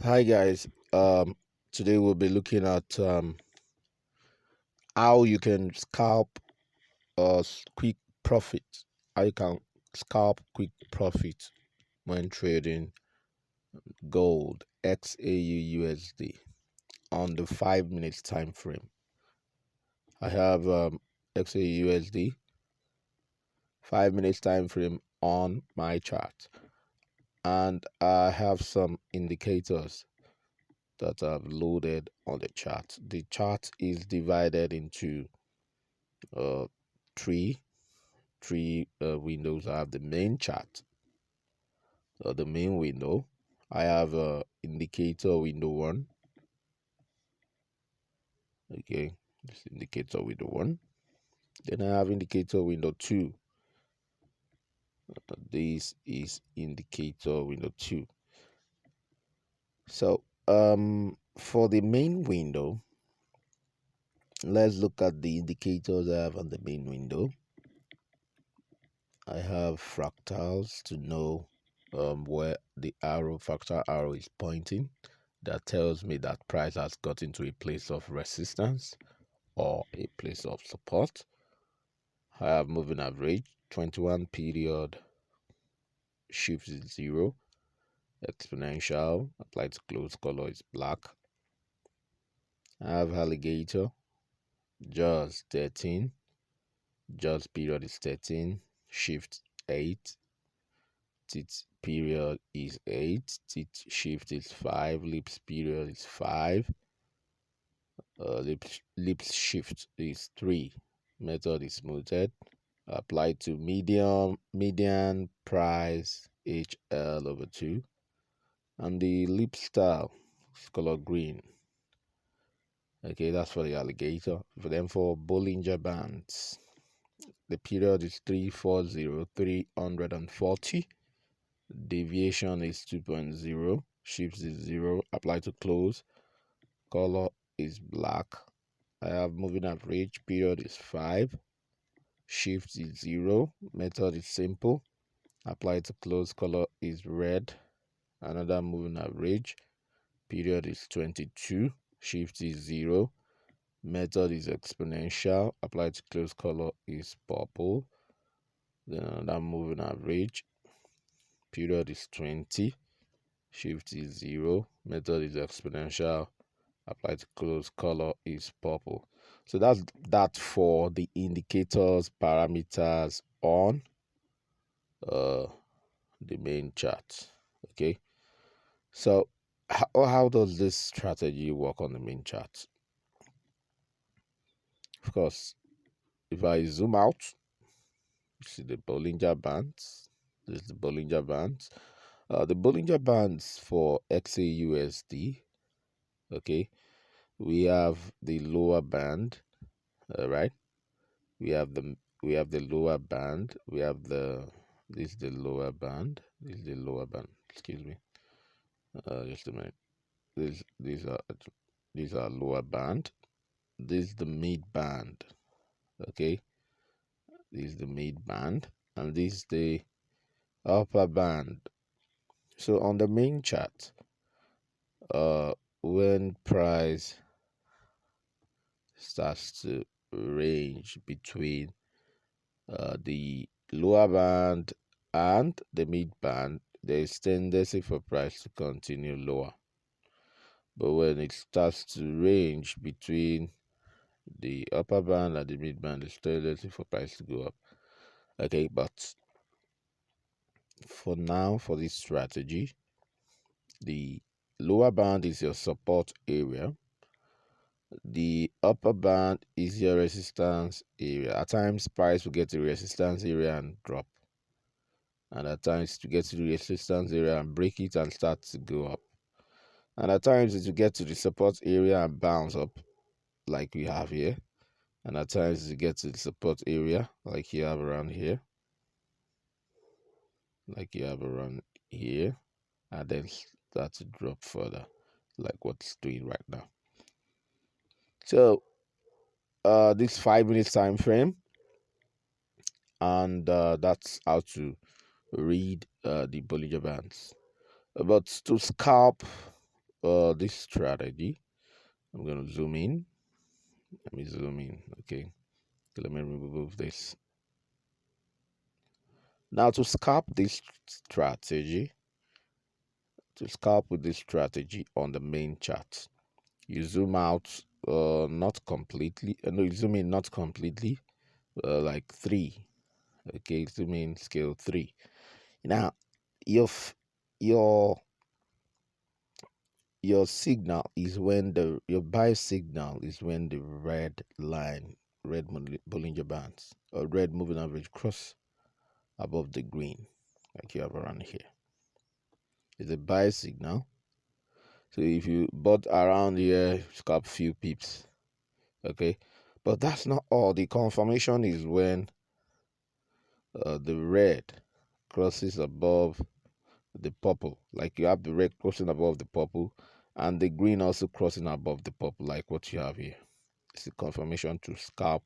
Hi guys. Today we'll be looking at how you can scalp quick profit. How you can scalp quick profit when trading gold XAUUSD on the 5 minutes time frame. I have XAUUSD 5 minutes time frame on my chart, and I have some indicators that I've loaded on the chart. The chart is divided into uh, three windows. I have the main chart, the main window. I have indicator window one. Okay, this indicator window one. Then I have indicator window two. This is indicator window two. So for the main window, let's look at the indicators I have on the main window. I have fractals to know where the fractal arrow is pointing. That tells me that price has gotten to a place of resistance or a place of support. I have moving average, 21 period, shift is 0, exponential, applied to close color is black. I have alligator, just 13, just period is 13, shift 8, tit period is 8, tit shift is 5, lips period is 5, lips shift is 3, method is smoothed, applied to median price HL over 2, and the lip style is color green. Okay, that's for the alligator. For Bollinger Bands, the period is 340, 340, deviation is 2.0, shifts is 0, apply to close, color is black. I have moving average, period is 5, shift is 0, method is simple, apply to close, color is red. Another moving average, period is 22, shift is 0, method is exponential, apply to close, color is purple. Then another moving average, period is 20, shift is 0, method is exponential, apply to close, color is purple. So that's that for the indicators parameters on the main chart. Okay, so how does this strategy work on the main chart? Of course, if I zoom out, you see the Bollinger Bands. This is the Bollinger Bands. The Bollinger Bands for XAUSD. Okay, we have the lower band. Right. We have the lower band. We have this is the lower band. This is the lower band. Excuse me. Just a minute. These are lower band. This is the mid band. Okay, this is the mid band, and this is the upper band. So on the main chart, when price starts to range between the lower band and the mid band, there is tendency for price to continue lower. But when it starts to range between the upper band and the mid band, there's tendency for price to go up. Okay, but for now, for this strategy, the lower band is your support area. The upper band is your resistance area. At times, price will get to resistance area and drop. And at times, to get to the resistance area and break it and start to go up. And at times, it will get to the support area and bounce up, like we have here. And at times, it get to the support area, like you have around here. And then start to drop further, like what it's doing right now. So, this 5 minutes time frame, and that's how to read the Bollinger Bands. But to scalp this strategy. I'm going to zoom in. Let me zoom in. Okay. Let me remove this. Now to scalp this strategy, to scalp with this strategy on the main chart, you zoom out, not completely. No, you zoom in not completely, like 3. Okay, zoom in scale 3. Now, your your signal is when your buy signal is when the red line, red Bollinger Bands, or red moving average cross above the green, like you have around here. It's a buy signal. So if you bought around here, scalp few pips, okay. But that's not all. The confirmation is when the red crosses above the purple, like you have the red crossing above the purple, and the green also crossing above the purple, like what you have here. It's a confirmation to scalp,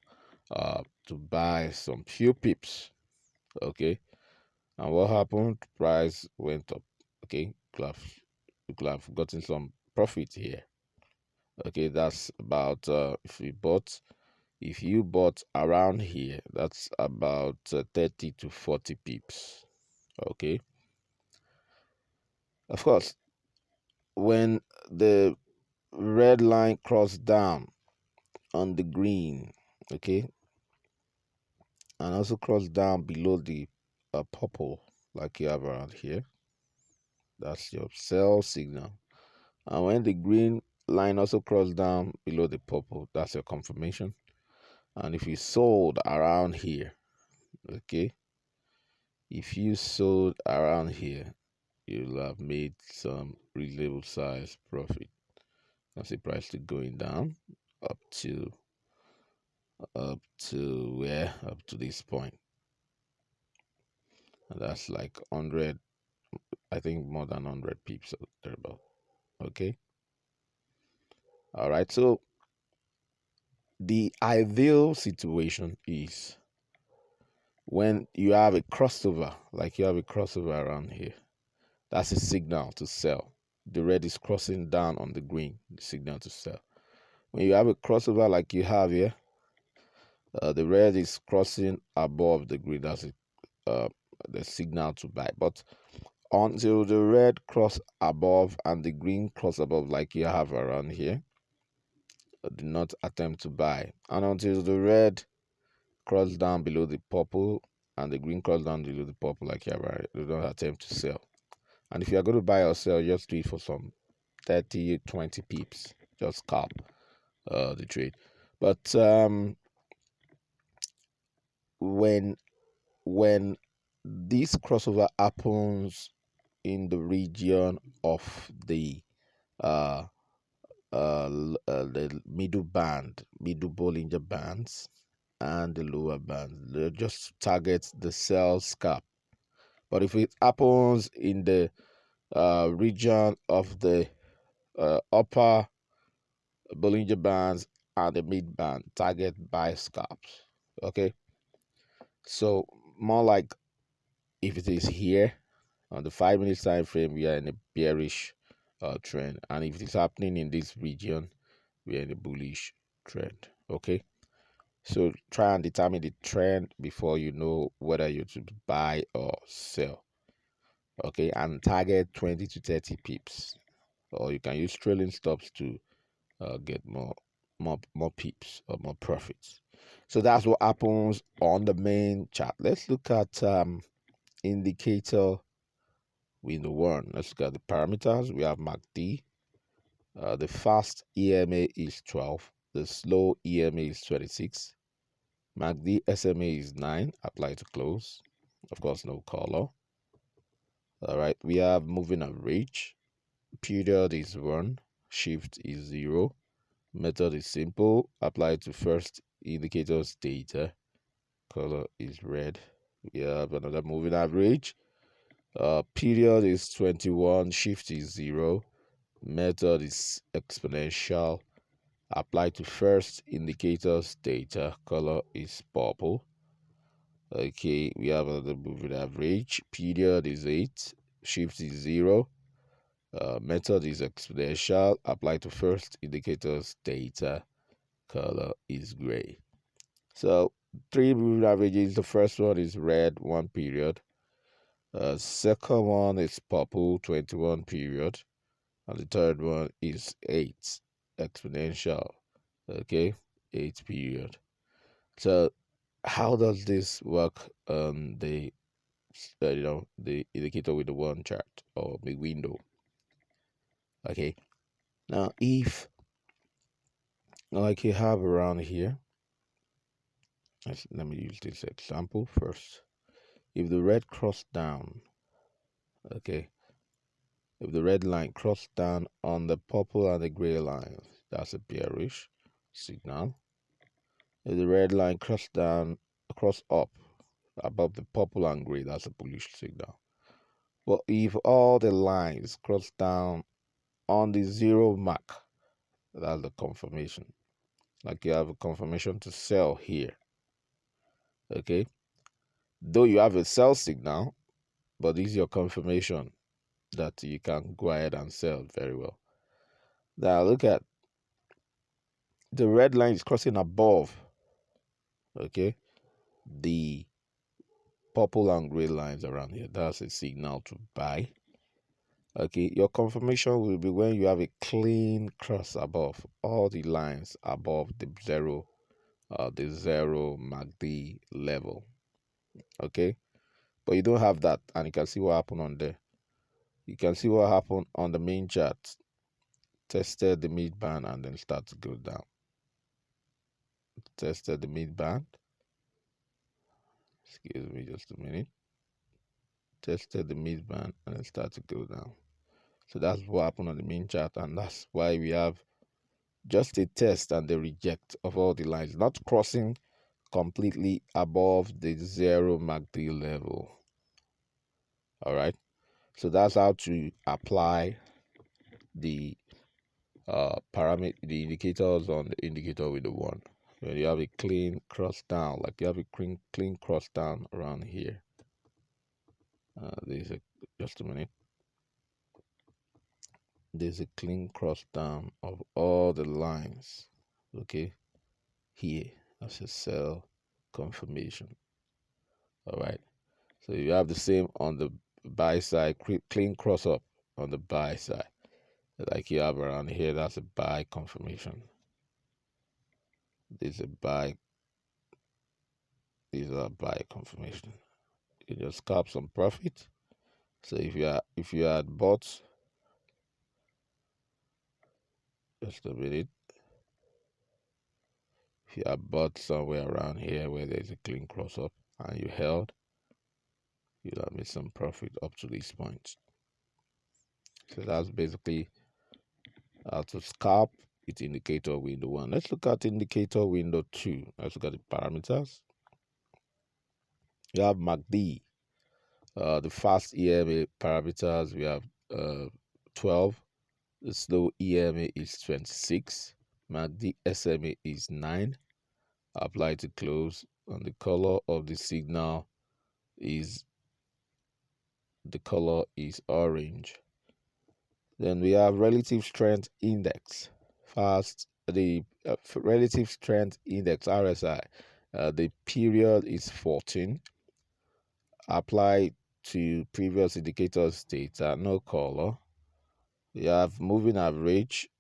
to buy some few pips, okay. And what happened? Price went up, okay. You could have gotten some profit here, okay. That's about if you bought around here, that's about 30 to 40 pips, okay. Of course, when the red line crossed down on the green, okay, and also cross down below the purple, like you have around here, that's your sell signal. And when the green line also cross down below the purple, that's your confirmation. And if you sold around here, okay, if you sold around here, you'll have made some reasonable size profit. That's the price to going down up to where, up to this point. And that's like 100, I think more than 100 pips or thereabout. Okay. All right. So the ideal situation is when you have a crossover, like you have a crossover around here. That's a signal to sell. The red is crossing down on the green, the signal to sell. When you have a crossover like you have here, the red is crossing above the green. That's the signal to buy. But until the red cross above and the green cross above, like you have around here, do not attempt to buy. And until the red cross down below the purple and the green cross down below the purple, like you have around here, do not attempt to sell. And if you are going to buy or sell, just do it for some 30, 20 pips. Just scalp the trade. But when when this crossover happens in the region of uh, the middle Bollinger Bands, and the lower bands, they just target the sell scalp. But if it happens in the region of the upper Bollinger Bands and the mid band, target buy scalps. Okay, so more like if it is here on the 5 minute time frame, we are in a bearish trend, and if it is happening in this region, we are in a bullish trend. Okay, so try and determine the trend before you know whether you should buy or sell. Okay, and target 20 to 30 pips, or you can use trailing stops to get more pips or more profits. So that's what happens on the main chart. Let's look at indicator window one. Let's look at the parameters. We have MACD. The fast EMA is 12. The slow EMA is 26. MACD SMA is 9. Apply to close. Of course, no color. All right. We have moving average. Period is 1. Shift is 0. Method is simple. Apply to first indicator's data. Color is red. We have another moving average. Period is 21. Shift is 0. Method is exponential. Apply to first indicator's data. Color is purple. Okay, we have another moving average. Period is 8. Shift is 0. Method is exponential. Apply to first indicators data. Color is gray. So 3 moving averages. The first one is red, 1 period. Second one is purple, 21 period. And the third one is 8 exponential. Okay, 8 period. So how does this work on the the indicator with the one chart or the window? Okay, now if like you have around here, let me use this example first. If the red cross down, okay, if the red line cross down on the purple and the gray lines, that's a bearish signal. If the red line cross down, cross up above the purple and gray, that's a bullish signal. But if all the lines cross down on the zero mark, that's the confirmation. Like you have a confirmation to sell here. Okay. Though you have a sell signal, but this is your confirmation that you can go ahead and sell very well. Now look at the red line is crossing above, okay, the purple and gray lines around here. That's a signal to buy. Okay, your confirmation will be when you have a clean cross above all the lines above the zero MACD level. Okay, but you don't have that, and you can see what happened on there. You can see what happened on the main chart. Tested the mid band and then start to go down. Tested the mid band. Excuse me just a minute. Tested the mid band and then start to go down. So that's what happened on the main chart, and that's why we have just a test and the reject of all the lines, not crossing completely above the zero MACD level. All right. So that's how to apply the the indicators on the indicator with the one. When you have a clean cross down, like you have a clean cross down around here. Just a minute. There's a clean cross down of all the lines. Okay, here that's a sell confirmation. All right. So you have the same on the buy side, clean cross up on the buy side, like you have around here. That's a buy confirmation. This is a buy. These are buy confirmation. You just scalp some profit. So if you had bought, just a minute, if you had bought somewhere around here where there's a clean cross up and you held, you'll have made some profit up to this point. So that's basically how to scalp its indicator window one. Let's look at indicator window two. Let's look at the parameters. You have MACD, the fast EMA parameters. We have 12. The slow EMA is 26. MACD SMA is 9. Apply to close, and the color of the signal is orange. Then we have relative strength index. The relative strength index RSI. The period is 14. Apply to previous indicators data, no color. We have moving average,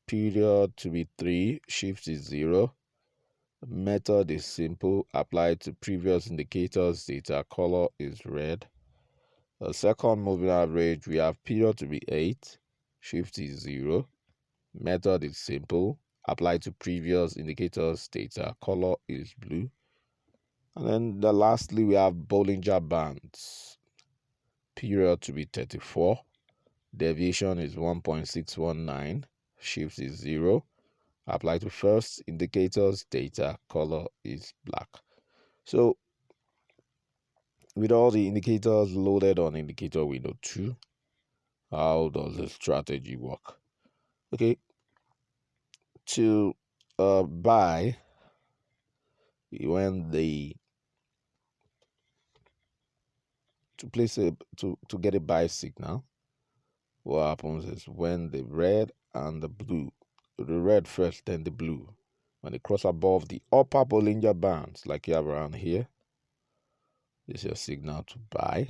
period to be 3, shift is 0. Method is simple. Apply to previous indicators data, color is red. The second moving average, we have period to be 8, shift is 0. Method is simple. Apply to previous indicators data, color is blue. And then lastly, we have Bollinger Bands. Period to be 34. Deviation is 1.619. Shift is 0. Apply to first indicators data, color is black. So with all the indicators loaded on indicator window 2, how does the strategy work? Okay, to buy when the to place a to get a buy signal, what happens is when the red and the blue, the red first, then the blue, when they cross above the upper Bollinger Bands, like you have around here, this is your signal to buy.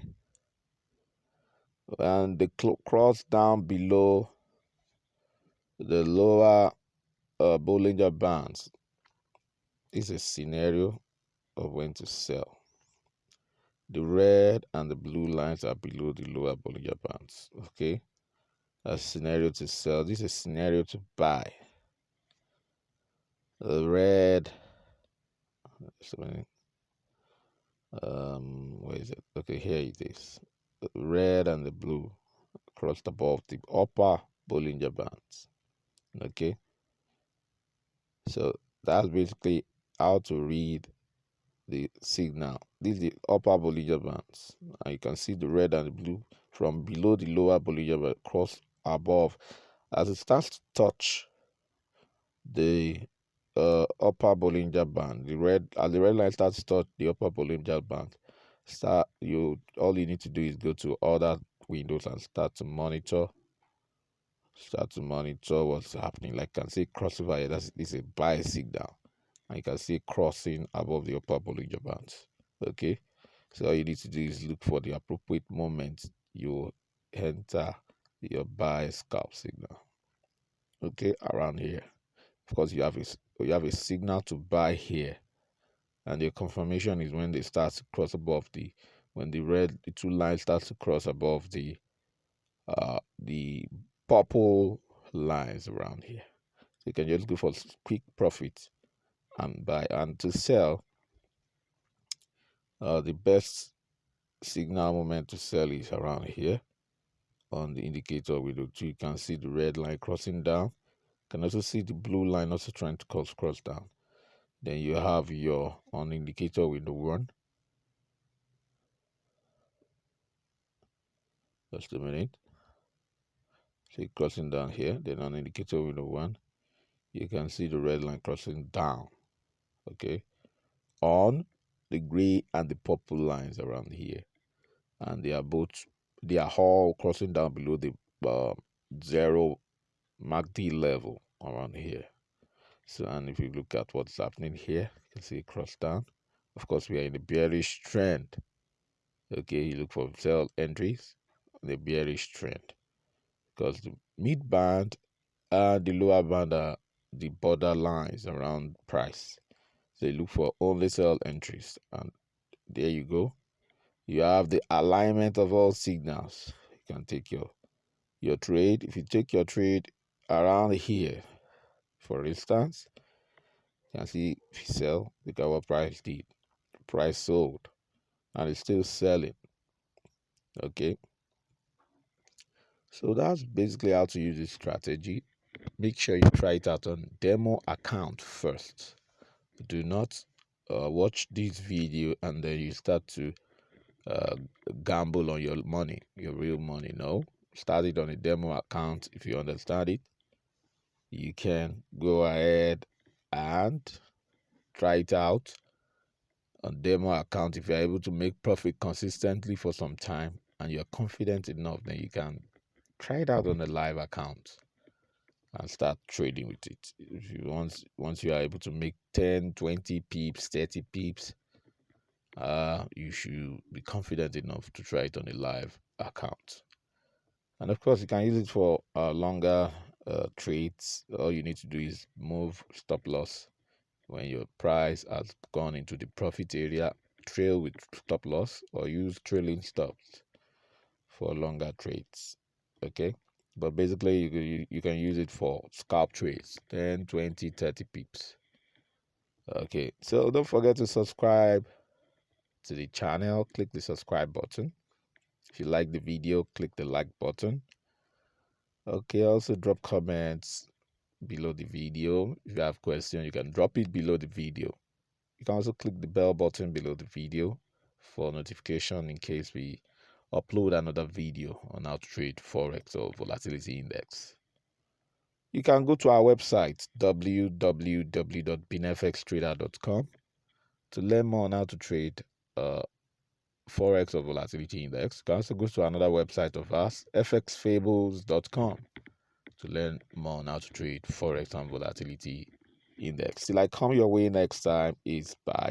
And they cross down below the lower Bollinger Bands. This is a scenario of when to sell. The red and the blue lines are below the lower Bollinger Bands. Okay, a scenario to sell. This is a scenario to buy. The red, where is it? Okay, here it is. The red and the blue crossed above the upper Bollinger Bands. Okay, so that's basically how to read the signal. This is the upper Bollinger Bands, and you can see the red and the blue from below the lower Bollinger Band cross above. As it starts to touch the upper Bollinger Band, as the red line starts to touch the upper Bollinger Band, all you need to do is go to other windows and start to monitor what's happening. Like you can see crossover here, this is a buy signal, and you can see crossing above the upper Bollinger Bands. Okay, so all you need to do is look for the appropriate moment you enter your buy scalp signal. Okay, around here, of course you have a signal to buy here, and the confirmation is when they start to cross above when the two lines start to cross above the purple lines around here. So you can just go for quick profit and buy. And to sell, the best signal moment to sell is around here on the indicator window 2. You can see the red line crossing down. You can also see the blue line also trying to cross down. Then you have your on indicator window 1. Just a minute. See crossing down here. Then on indicator window 1, you can see the red line crossing down. Okay, on the gray and the purple lines around here, and they are all crossing down below the zero MACD level around here. So, and if you look at what's happening here, you can see it cross down. Of course, we are in a bearish trend. Okay, you look for sell entries on the bearish trend, because the mid band and the lower band are the border lines around price. So you look for only sell entries, and there you go. You have the alignment of all signals. You can take your trade. If you take your trade around here, for instance, you can see if you sell, look at what price did. Price sold, and it's still selling. Okay, so that's basically how to use this strategy. Make sure you try it out on demo account first. Do not watch this video and then you start to uh, gamble on your money, your real money. No, start it on a demo account. If you understand it, you can go ahead and try it out on demo account. If you're able to make profit consistently for some time and you're confident enough, then you can try it out on a live account and start trading with it. If you once you are able to make 10, 20 pips, 30 pips, you should be confident enough to try it on a live account. And of course, you can use it for longer trades. All you need to do is move stop loss when your price has gone into the profit area. Trail with stop loss or use trailing stops for longer trades. Okay, but basically you can use it for scalp trades, 10, 20, 30 pips. Okay, so don't forget to subscribe to the channel. Click the subscribe button. If you like the video, click the like button. Okay, also drop comments below the video. If you have questions, you can drop it below the video. You can also click the bell button below the video for notification in case we upload another video on how to trade forex or volatility index. You can go to our website www.binfxtrader.com to learn more on how to trade forex or volatility index. You can also go to another website of ours, fxfables.com, to learn more on how to trade forex and volatility index. Till I come your way next time, is bye.